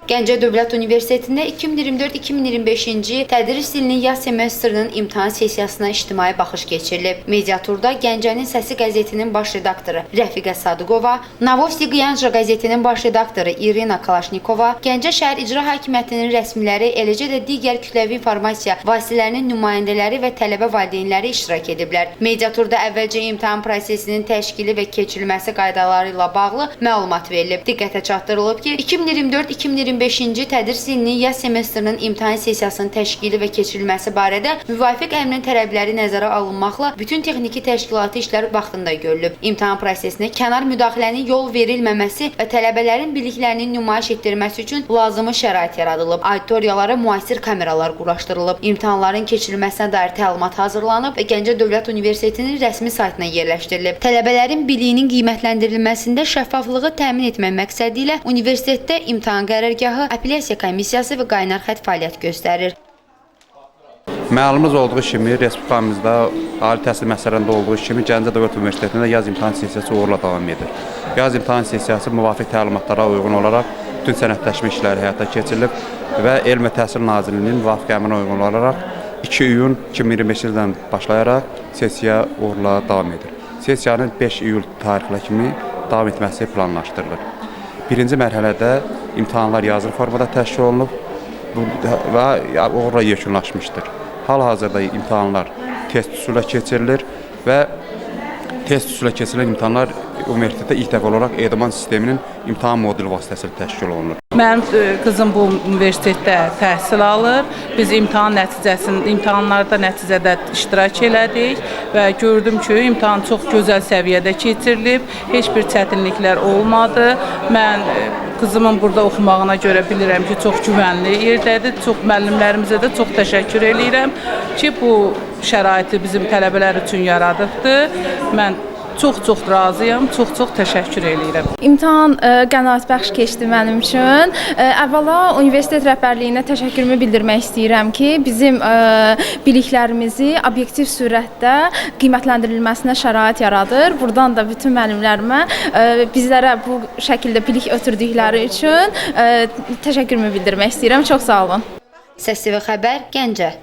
Gəncə Dövlət Universitetində 2024-2025-ci tədris ilinin yaz semestrinin imtahan sessiyasına ictimai baxış keçirilib. Mediaturda Gəncənin Səsi qəzetinin baş redaktoru Rəfiqə Sadıqova, Novosti Qyanjra qəzetinin baş redaktoru İrina Kalaşnikova, Gəncə şəhər icra hakimiyyətinin rəsmiləri, eləcə də digər kütləvi informasiya vasitələrinin nümayəndələri və tələbə valideynləri iştirak ediblər. Mediaturda əvvəlcə imtahan prosesinin təşkili və keçirilməsi qaydaları ilə bağlı məlumat verilib. Diqqətə çatdırılıb ki, 2024-2025-ci tədris ilinin yaz semestrinin imtahan sessiyasının təşkili və keçirilməsi barədə müvafiq əmrin tələbləri nəzərə alınmaqla bütün texniki təşkilati işlər vaxtında görülüb. İmtahan prosesinə kənar müdaxilənin yol verilməməsi və tələbələrin biliklərinin nümayiş etdirməsi üçün lazımi şərait yaradılıb. Auditoriyalara müasir kameralar quraşdırılıb. İmtahanların keçirilməsinə dair təlimat hazırlanıb və Gəncə Dövlət Universitetinin rəsmi saytına yerləşdirilib. Tələbələrin biliyinin qiymətləndirilməsində şəffaflığı təmin etmək məqsədi ilə universitetdə imtahan qərargahı, apellyasiya komissiyası və qaynar xətt fəaliyyət göstərir. Məlumumuz olduğu kimi, Respublikamızda ali təhsil məsələlərində olduğu kimi Gəncə Dövlət Universitetində yaz imtahan sessiyası uğurla davam edir. Yaz imtahan sessiyası müvafiq təlimatlara uyğun olaraq bütün sənədləşmə işləri həyata keçirilib və Elm və Təhsil Nazirliyinin müvafiq əmrinə uyğun olaraq 2 iyun 2025-ci ildən başlayaraq sessiya uğurla davam edir. Sessiyanın 5 iyul tarixlə kimi davam etməsi planlaşdırılır. Birinci mərhələdə imtahanlar yazılı formada təşkil olunub və uğurla yekunlaşmışdır. Hal-hazırda imtahanlar test üsulə keçirilir və test üsulə keçirilən imtahanlar universitetdə ilk dəfə olaraq Edaman sisteminin imtahan modulu vasitəsilə təşkil olunur. Mənim qızım bu universitetdə təhsil alır. Biz imtahanlarda nəticədə iştirak elədik və gördüm ki, imtahan çox gözəl səviyyədə keçirilib, heç bir çətinliklər olmadı. Mən qızımın burada oxumağına görə bilirəm ki, çox güvənli yerdədir. Çox müəllimlərimizə də çox təşəkkür edirəm ki, bu şəraiti bizim tələbələr üçün yaradıbdır. Mən çox razıyam, çox təşəkkür edirəm. İmtahan qənaətbəxş keçdi mənim üçün. Əvvəla universitet rəhbərliyinə təşəkkürümü bildirmək istəyirəm ki, bizim biliklərimizi obyektiv surətdə qiymətləndirilməsinə şərait yaradır. Buradan da bütün müəllimlərimə bizlərə bu şəkildə bilik ötürdükləri üçün təşəkkürümü bildirmək istəyirəm. Çox sağ olun. Səs TV xəbər, Gəncə.